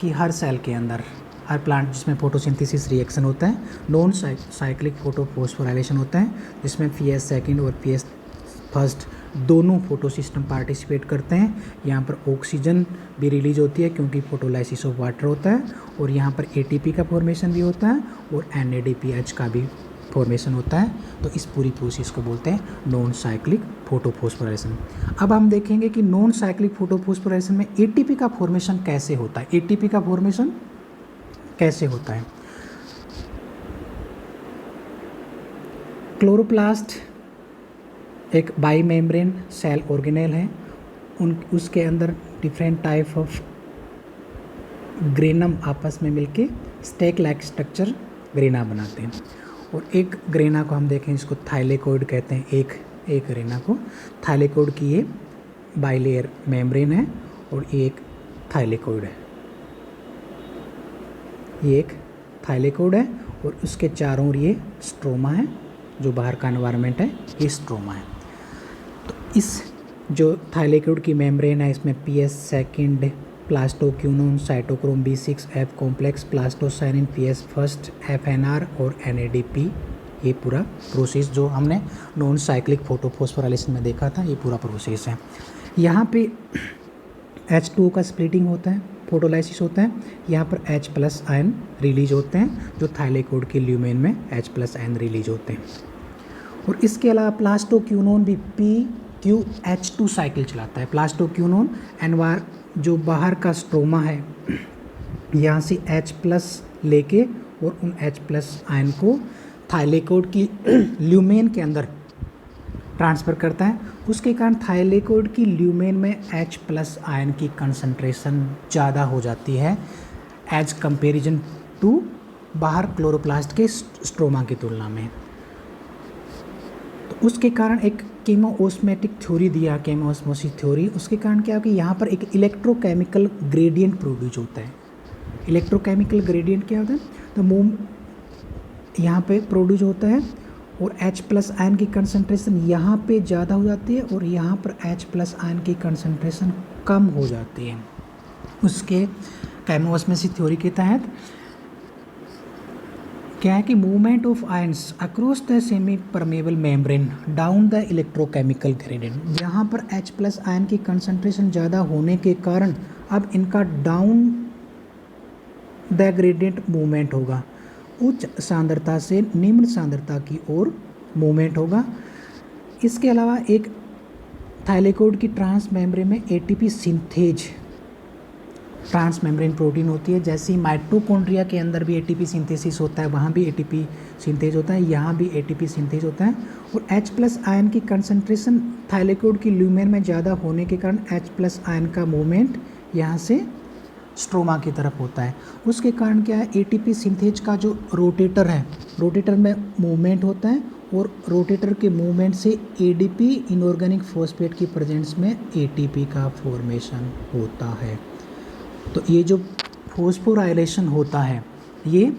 कि हर सेल के अंदर, हर प्लांट जिसमें फोटोसिंथेसिस रिएक्शन होता है, नॉन साइक्लिक फोटोफॉस्फोराइलेशन होता है, जिसमें पीएस सेकंड और पीएस फर्स्ट दोनों फोटो सिस्टम पार्टिसिपेट करते हैं। यहाँ पर ऑक्सीजन भी रिलीज होती है क्योंकि फोटोलाइसिस ऑफ वाटर होता है, और यहाँ पर एटीपी का फॉर्मेशन भी होता है और एनएडीपीएच का भी फॉर्मेशन होता है। तो इस पूरी प्रोसेस को बोलते हैं नॉन साइक्लिक फोटोफॉस्फोराइलेशन। अब हम देखेंगे कि नॉन साइक्लिक फोटोफॉस्फोराइलेशन में एटीपी का फॉर्मेशन कैसे होता है। एटीपी का फॉर्मेशन कैसे होता है? क्लोरोप्लास्ट एक बाईमेम्ब्रेन सेल ऑर्गेनेल है, उसके अंदर डिफरेंट टाइप ऑफ ग्रेनम आपस में मिलके स्टेक लाइक स्ट्रक्चर ग्रेना बनाते हैं। और एक ग्रेना को हम देखें, इसको थाइलेकोइड कहते हैं। एक ग्रेना को थाइलेकोइड की ये बाइलेयर मेम्ब्रेन है और ये एक थाइलेकोइड है। ये एक थाइलेकोइड है और उसके चारों ओर ये स्ट्रोमा है, जो बाहर का एनवायरनमेंट है, ये स्ट्रोमा है। तो इस जो थाइलेकोइड की मेम्ब्रेन है, इसमें PS second, plastoquinone, cytochrome B6, F complex, plastocyanin, PS first, FNR और एनएडीपी, ये पूरा प्रोसेस जो हमने नॉन साइक्लिक फोटोफॉस्फोराइलेशन में देखा था, ये पूरा प्रोसेस है। यहाँ पे H2O का स्प्लिटिंग होता है, फोटोलाइसिस होता है। यहाँ पर H+ आयन रिलीज होते हैं, जो थाइलेकोइड के ल्यूमेन में H+ आयन रिलीज होते हैं। और इसके अलावा प्लास्टोक्यूनोन भी PQH2 साइकिल चलाता है। प्लास्टोक्यूनोन एनवार जो बाहर का स्ट्रोमा है, यहाँ से H+ लेके और उन H+ आयन को थाइलेकोइड की ल्यूमेन के अंदर ट्रांसफ़र करता है। उसके कारण थाइलेकोइड की ल्यूमेन में H+ आयन की कंसंट्रेशन ज़्यादा हो जाती है एज कंपेरिजन टू बाहर क्लोरोप्लास्ट के स्ट्रोमा की तुलना में। तो उसके कारण एक केमोओस्मेटिक थ्योरी दिया, केमोओस्मोसिस थ्योरी। उसके कारण क्या है कि यहाँ पर एक इलेक्ट्रोकेमिकल ग्रेडियंट प्रोड्यूस होता है। इलेक्ट्रोकेमिकल ग्रेडियंट क्या होता है? तो मूव यहाँ पे प्रोड्यूस होता है और H+ आयन की कंसंट्रेशन यहाँ पे ज़्यादा हो जाती है और यहाँ पर H+ आयन की कंसंट्रेशन कम हो जाती है। उसके केमोओस्मोसिस थ्योरी के तहत क्या है कि movement of ions across the semi permeable membrane down the electrochemical gradient, यहाँ पर H+ आयन की कंसंट्रेशन ज़्यादा होने के कारण अब इनका डाउन द ग्रेडियंट मूवमेंट होगा, उच्च सांद्रता से निम्न सांद्रता की ओर मूवमेंट होगा। इसके अलावा एक थाइलेकोइड की ट्रांस मेम्ब्रेन में ATP synthase, trans membrane protein होती है। जैसे माइटोकॉन्ड्रिया के अंदर भी एटीपी सिंथेसिस होता है, वहाँ भी एटीपी सिंथेज होता है, यहाँ भी एटीपी सिंथेज होता है। और H+ आयन की कंसंट्रेशन थाइलेकोइड की ल्यूमेन में ज़्यादा होने के कारण H+ आयन का मूवमेंट यहाँ से स्ट्रोमा की तरफ होता है। उसके कारण क्या है, एटीपी सिंथेज का जो रोटेटर है, रोटेटर में मूवमेंट होता है और रोटेटर के मूवमेंट से एडीपी इनऑर्गेनिक फॉस्फेट की प्रेजेंस में एटीपी का फॉर्मेशन होता है। तो ये जो फोस्फोराइलेशन होता है, ये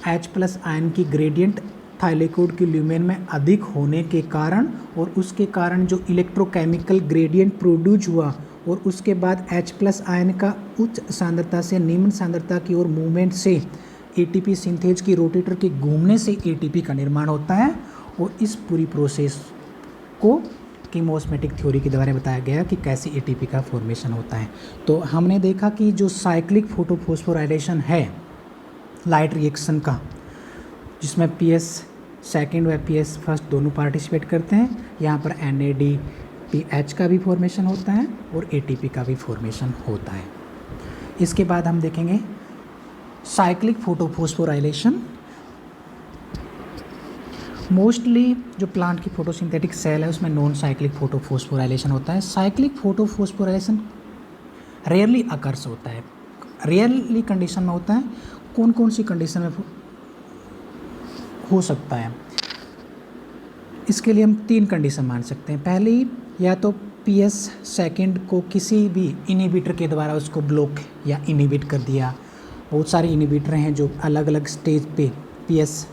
H+ आयन की ग्रेडियंट थाइलेकोइड की ल्यूमेन में अधिक होने के कारण और उसके कारण जो इलेक्ट्रोकेमिकल ग्रेडियंट प्रोड्यूस हुआ और उसके बाद H+ आयन का उच्च सांद्रता से निम्न सांद्रता की ओर मूवमेंट से एटीपी सिंथेज की रोटेटर के घूमने से एटीपी का निर्माण होता है। और इस पूरी प्रोसेस को कीमोस्मेटिक थ्योरी के द्वारा बताया गया कि कैसे एटीपी का फॉर्मेशन होता है। तो हमने देखा कि जो साइक्लिक फोटोफॉस्फोराइलेशन है लाइट रिएक्शन का, जिसमें पीएस सेकंड व पीएस फर्स्ट दोनों पार्टिसिपेट करते हैं, यहाँ पर NADPH का भी फॉर्मेशन होता है और एटीपी का भी फॉर्मेशन होता है। इसके बाद हम देखेंगे साइक्लिक फोटोफॉस्फोराइलेशन। मोस्टली जो प्लांट की फोटोसिंथेटिक सेल है उसमें नॉन साइक्लिक फोटोफॉस्फोराइलेशन होता है। साइक्लिक फोटोफॉस्फोराइलेशन रेयरली अकर्स होता है, रेयरली कंडीशन में होता है। कौन कौन सी कंडीशन में हो सकता है? इसके लिए हम 3 कंडीशन मान सकते हैं। पहली, या तो पीएस सेकंड को किसी भी इनहिबिटर के द्वारा उसको ब्लॉक या इनहिबिट कर दिया। बहुत सारे इनहिबिटर हैं जो अलग अलग स्टेज पे पीएस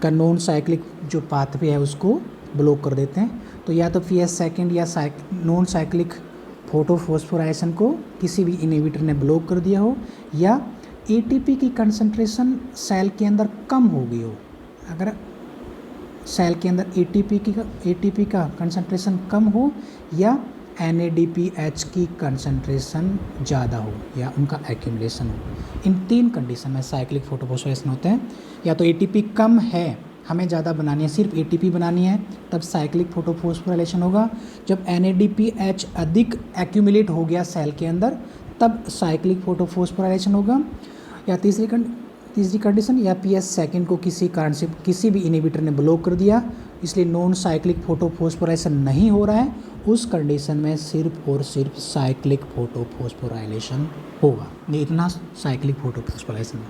का नॉन साइक्लिक जो पाथवे है उसको ब्लॉक कर देते हैं। तो या तो पीएस सेकंड या नॉन साइक्लिक फोटोफॉस्फोराइलेशन को किसी भी इनहिबिटर ने ब्लॉक कर दिया हो, या एटीपी की कंसंट्रेशन सेल के अंदर कम हो गई हो, अगर सेल के अंदर एटीपी का कंसंट्रेशन कम हो या NADPH की कंसंट्रेशन ज़्यादा हो या उनका एक्यूमुलेशन हो, इन 3 कंडीशन में साइक्लिक फोटोफॉस्फोराइलेशन होते हैं। या तो एटीपी कम है, हमें ज़्यादा बनानी है, सिर्फ एटीपी बनानी है, तब साइक्लिक फोटोफॉस्फोराइलेशन होगा। जब NADPH अधिक एक्यूमुलेट हो गया सेल के अंदर, तब साइक्लिक फोटोफॉस्फोराइलेशन होगा। या तीसरी कंडीशन, या PS सेकेंड को किसी कारण से किसी भी इनहिबिटर ने ब्लॉक कर दिया, इसलिए नॉन साइक्लिक फोटोफॉस्फोराइलेशन नहीं हो रहा है, उस कंडीशन में सिर्फ और सिर्फ साइक्लिक फोटोफॉस्फोराइलेशन होगा। ये इतना साइक्लिक फोटोफॉस्फोराइलेशन है।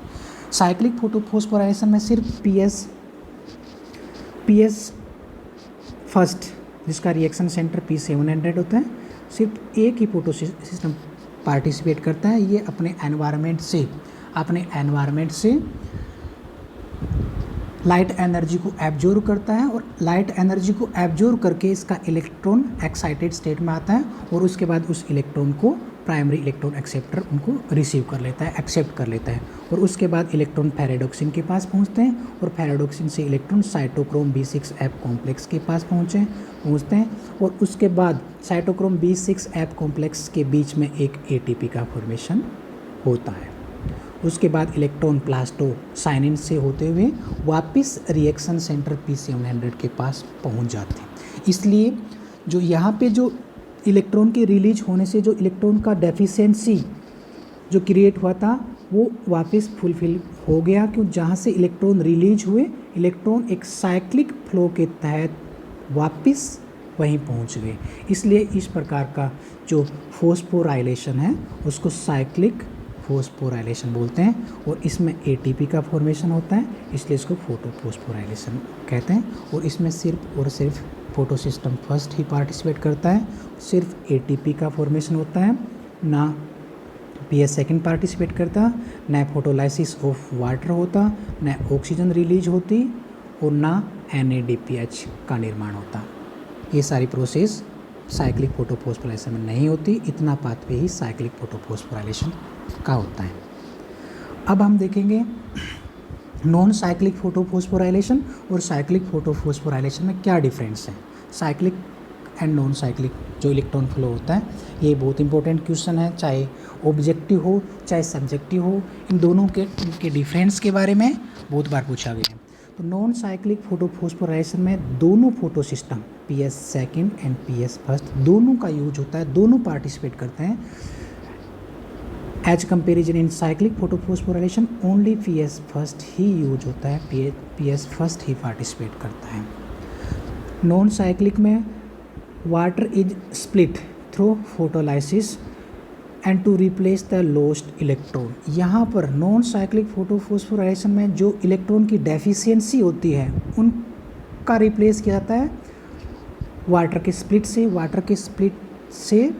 साइक्लिक फोटोफॉस्फोराइलेशन में सिर्फ PS फर्स्ट, जिसका रिएक्शन सेंटर P700 होता है, सिर्फ एक ही फोटो सिस्टम पार्टिसिपेट करता है। ये अपने एनवायरनमेंट से लाइट एनर्जी को एब्जॉर्व करता है और लाइट एनर्जी को एब्जॉर्व करके इसका इलेक्ट्रॉन एक्साइटेड स्टेट में आता है और उसके बाद उस इलेक्ट्रॉन को प्राइमरी इलेक्ट्रॉन एक्सेप्टर उनको रिसीव कर लेता है, एक्सेप्ट कर लेता है, और उसके बाद इलेक्ट्रॉन फेराडोक्सिन के पास पहुंचते हैं और फेराडोक्सिन से इलेक्ट्रॉन साइटोक्रोम B6F कॉम्प्लेक्स के पास पहुंचते हैं और उसके बाद साइटोक्रोम B6F कॉम्प्लेक्स के बीच में एक ATP का फॉर्मेशन होता है। उसके बाद इलेक्ट्रॉन प्लास्टोसाइनिन से होते हुए वापस रिएक्शन सेंटर P700 के पास पहुंच जाते हैं। इसलिए जो यहाँ पे जो इलेक्ट्रॉन के रिलीज होने से जो इलेक्ट्रॉन का डेफिशिएंसी जो क्रिएट हुआ था वो वापस फुलफिल हो गया, क्यों जहाँ से इलेक्ट्रॉन रिलीज हुए, इलेक्ट्रॉन एक साइक्लिक फ्लो के तहत वापस वहीं पहुँच गए। इसलिए इस प्रकार का जो फोस्फोराइलेशन है उसको साइक्लिक फोस्फोराइलेशन बोलते हैं और इसमें ATP का फॉर्मेशन होता है, इसलिए इसको फोटोफॉस्फोराइलेशन कहते हैं। और इसमें सिर्फ और सिर्फ फोटो सिस्टम फर्स्ट ही पार्टिसिपेट करता है, सिर्फ ATP का फॉर्मेशन होता है, ना PS सेकेंड पार्टिसिपेट करता, ना फोटोलाइसिस ऑफ वाटर होता, ना ऑक्सीजन रिलीज होती और ना NADPH का निर्माण होता। ये सारी प्रोसेस साइक्लिक फोटोफॉस्फोराइलेशन में नहीं होती, इतना पाथवे ही साइक्लिक फोटोफॉस्फोराइलेशन का होता है। अब हम देखेंगे नॉन साइक्लिक फोटोफॉस्फोराइलेशन और साइक्लिक फोटोफॉस्फोराइलेशन में क्या डिफरेंस है। साइक्लिक एंड नॉन साइक्लिक जो इलेक्ट्रॉन फ्लो होता है, ये बहुत इंपॉर्टेंट क्वेश्चन है, चाहे ऑब्जेक्टिव हो चाहे सब्जेक्टिव हो, इन दोनों के डिफरेंस के बारे में बहुत बार पूछा गया है। तो नॉन साइक्लिक फोटोफॉस्फोराइलेशन में दोनों photo system PS second and PS first दोनों का यूज होता है, दोनों पार्टिसिपेट करते हैं। As comparison in cyclic photophosphorylation only PS first ही यूज होता है, PS फर्स्ट ही पार्टिसिपेट करता है। नॉन साइक्लिक में water is split through photolysis and to replace the lost electron. यहाँ पर नॉन साइक्लिक फोटोफॉस्फोराइलेशन में जो इलेक्ट्रॉन की डेफिशिएंसी होती है उनका रिप्लेस किया जाता है वाटर के स्प्लिट से। वाटर के स्प्लिट से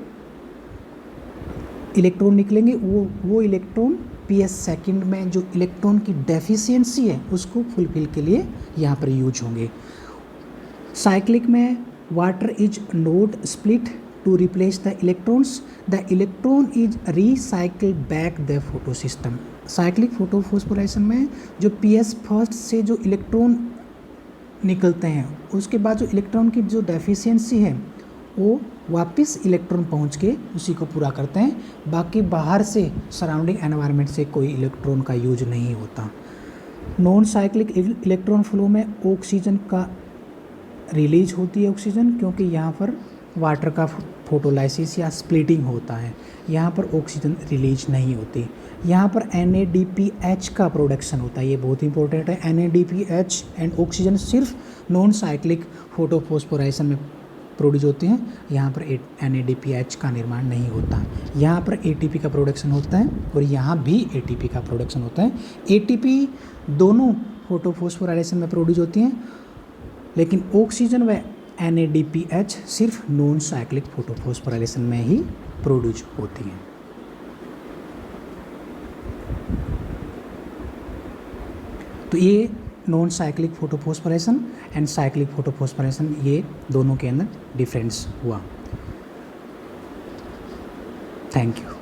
इलेक्ट्रॉन निकलेंगे, वो इलेक्ट्रॉन PS सेकेंड में जो इलेक्ट्रॉन की डेफिशिएंसी है उसको फुलफिल के लिए यहाँ पर यूज होंगे। साइक्लिक में water is not split to replace the electrons, the electron is recycle back the photo system. Cyclic photophosphorylation में जो PS फर्स्ट से जो इलेक्ट्रॉन निकलते हैं उसके बाद जो इलेक्ट्रॉन की जो डेफिशिएंसी है वो वापस इलेक्ट्रॉन पहुंच के उसी को पूरा करते हैं, बाकी बाहर से सराउंडिंग एनवायरनमेंट से कोई इलेक्ट्रॉन का यूज नहीं होता। नॉन साइक्लिक इलेक्ट्रॉन फ्लो में ऑक्सीजन का रिलीज होती है ऑक्सीजन, क्योंकि यहाँ पर वाटर का फोटोलाइसिस या स्प्लिटिंग होता है, यहाँ पर ऑक्सीजन रिलीज नहीं होती। यहाँ पर NADPH का प्रोडक्शन होता है, ये बहुत इंपॉर्टेंट है। NADPH एंड ऑक्सीजन सिर्फ नॉन साइक्लिक फोटोफॉस्फोराइलेशन में प्रोड्यूस होते हैं, यहाँ पर NADPH का निर्माण नहीं होता। यहाँ पर ATP का प्रोडक्शन होता है और यहाँ भी ATP का प्रोडक्शन होता है। ATP दोनों फोटोफॉस्फोराइलेशन में प्रोड्यूस होती हैं, लेकिन ऑक्सीजन व NADPH सिर्फ नॉन साइक्लिक फोटोफॉस्फोराइलेशन में ही प्रोड्यूस होती हैं। तो ये non cyclic photophosphorylation and cyclic photophosphorylation, ये दोनों के अंदर डिफरेंस हुआ। Thank you.